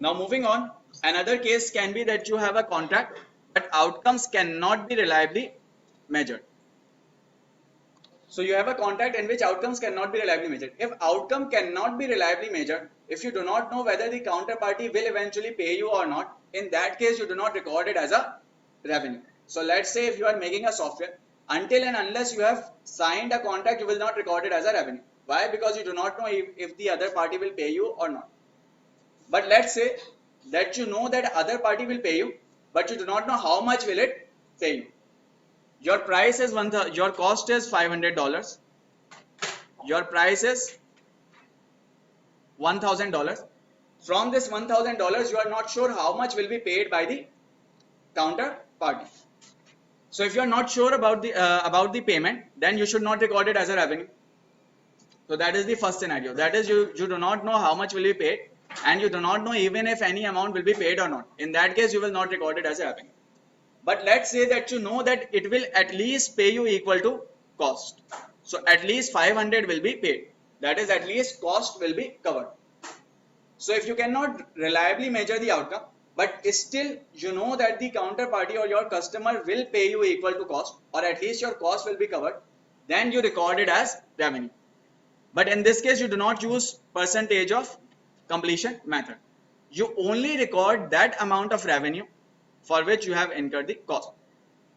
Now moving on, another case can be that you have a contract but outcomes cannot be reliably measured. So you have a contract in which outcomes cannot be reliably measured. If outcome cannot be reliably measured, if you do not know whether the counterparty will eventually pay you or not, in that case you do not record it as a revenue. So let's say if you are making a software, until and unless you have signed a contract, you will not record it as a revenue. Why? Because you do not know if the other party will pay you or not. But let's say that you know that other party will pay you, but you do not know how much will it pay you. Your price is your cost is $500. Your price is $1,000. From this $1,000, you are not sure how much will be paid by the counterparty. So if you are not sure about the payment, then you should not record it as a revenue. So that is the first scenario. That is you do not know how much will be paid, and you do not know even if any amount will be paid or not. In that case, you will not record it as a revenue. But let's say that you know that it will at least pay you equal to cost. So at least 500 will be paid. That is, at least cost will be covered. So if you cannot reliably measure the outcome, but still you know that the counterparty or your customer will pay you equal to cost, or at least your cost will be covered, then you record it as revenue. But in this case, you do not use percentage of completion method. You only record that amount of revenue for which you have incurred the cost.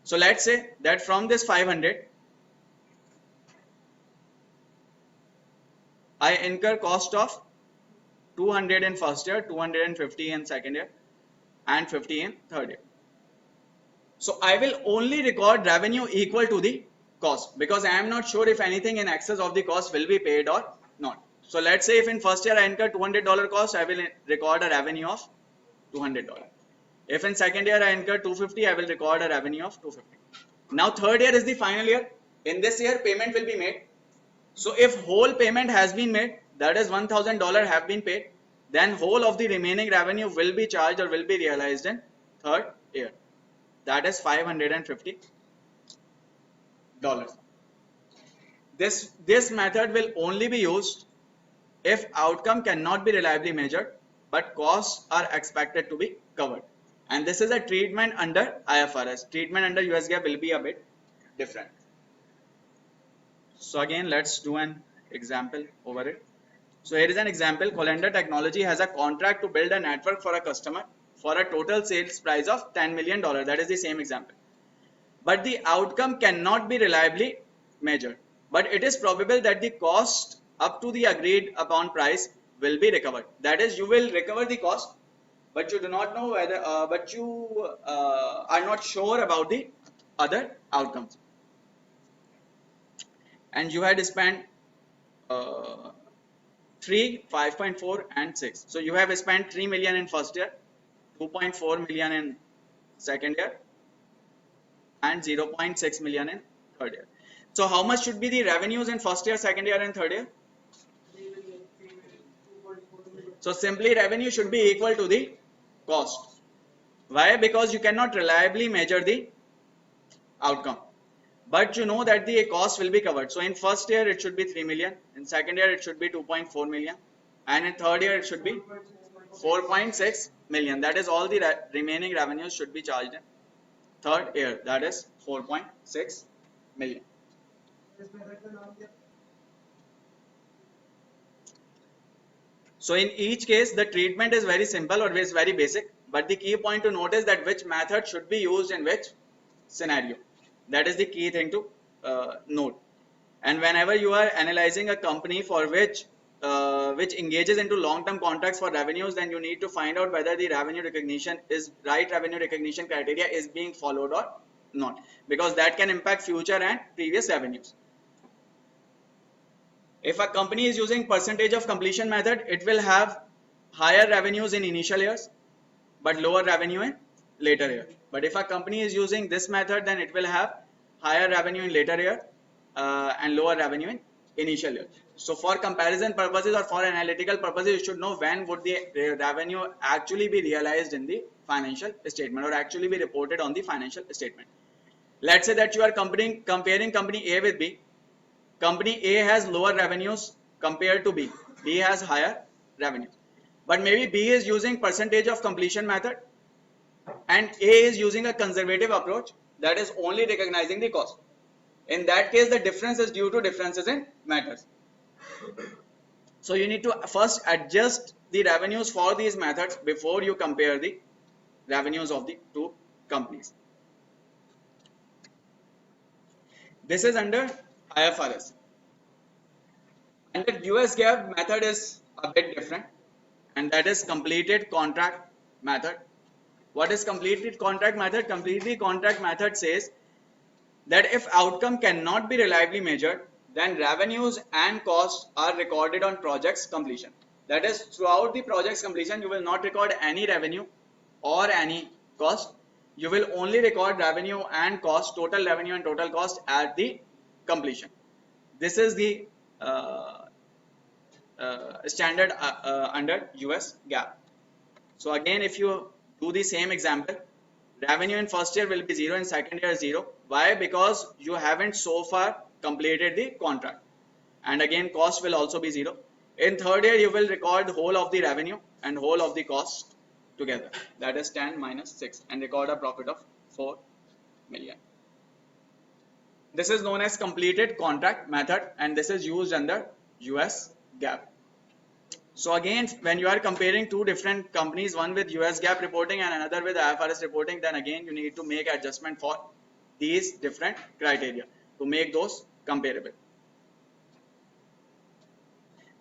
So let's say that from this 500, I incur cost of 200 in first year, 250 in second year, and 50 in third year. So I will only record revenue equal to the cost, because I am not sure if anything in excess of the cost will be paid or not. So let's say if in first year I incur $200 cost, I will record a revenue of $200. If in second year I incur 250, I will record a revenue of 250. Now third year is the final year. In this year payment will be made. So if whole payment has been made, that is $1,000 have been paid, then whole of the remaining revenue will be charged or will be realized in third year. That is $550. This method will only be used if outcome cannot be reliably measured, but costs are expected to be covered. And this is a treatment under IFRS. Treatment under US GAAP will be a bit different. So again, let's do an example over it. So here is an example. Colander Technology has a contract to build a network for a customer for a total sales price of $10 million. That is the same example. But the outcome cannot be reliably measured. But it is probable that the cost up to the agreed upon price will be recovered. That is, you will recover the cost, but you do not know whether, but you are not sure about the other outcomes. And you had spent 3, 5.4 and 6. So you have spent 3 million in first year, 2.4 million in second year, and 0.6 million in third year. So how much should be the revenues in first year, second year and third year? So simply revenue should be equal to the cost. Why? Because you cannot reliably measure the outcome, but you know that the cost will be covered. So in first year it should be 3 million, in second year it should be 2.4 million, and in third year it should be 4.6 million. That is, all the remaining revenues should be charged in third year. That is 4.6 million. So in each case the treatment is very simple or is very basic, but the key point to note is that which method should be used in which scenario. That is the key thing to note. And whenever you are analyzing a company for which engages into long-term contracts for revenues, then you need to find out whether the revenue recognition criteria is being followed or not, because that can impact future and previous revenues. If a company is using percentage of completion method, it will have higher revenues in initial years but lower revenue in later year. But if a company is using this method, then it will have higher revenue in later year and lower revenue in initial year. So for comparison purposes or for analytical purposes, you should know when would the revenue actually be realized in the financial statement or actually be reported on the financial statement. Let's say that you are comparing company A with B. Company A has lower revenues compared to B. B has higher revenue. but maybe B is using percentage of completion method and A is using a conservative approach that is only recognizing the cost. In that case, the difference is due to differences in methods. So you need to first adjust the revenues for these methods before you compare the revenues of the two companies. This is under IFRS. Under US GAAP, method is a bit different, and that is completed contract method. What is completed contract method? Completed contract method says that if outcome cannot be reliably measured, then revenues and costs are recorded on project's completion. That is, throughout the project's completion, you will not record any revenue or any cost. You will only record revenue and cost, total revenue and total cost at the completion. This is the standard under US GAAP. So again, if you do the same example, revenue in first year will be 0 and second year 0. Why? Because you haven't so far completed the contract. And again, cost will also be 0. In third year, you will record the whole of the revenue and whole of the cost together. That is 10 minus 6 and record a profit of 4 million. This is known as completed contract method and this is used under US GAAP. So again, when you are comparing two different companies, one with US GAAP reporting and another with IFRS reporting, then again you need to make adjustment for these different criteria to make those comparable.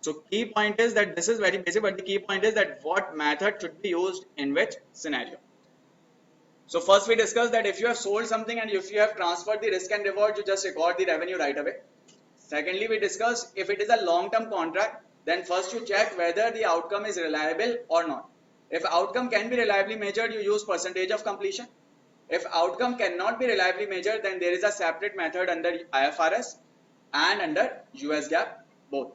So key point is that this is very basic, but the key point is that what method should be used in which scenario. So first we discussed that if you have sold something and if you have transferred the risk and reward, you just record the revenue right away. Secondly, we discussed if it is a long-term contract, then first you check whether the outcome is reliable or not. If outcome can be reliably measured, you use percentage of completion. If outcome cannot be reliably measured, then there is a separate method under IFRS and under US GAAP both.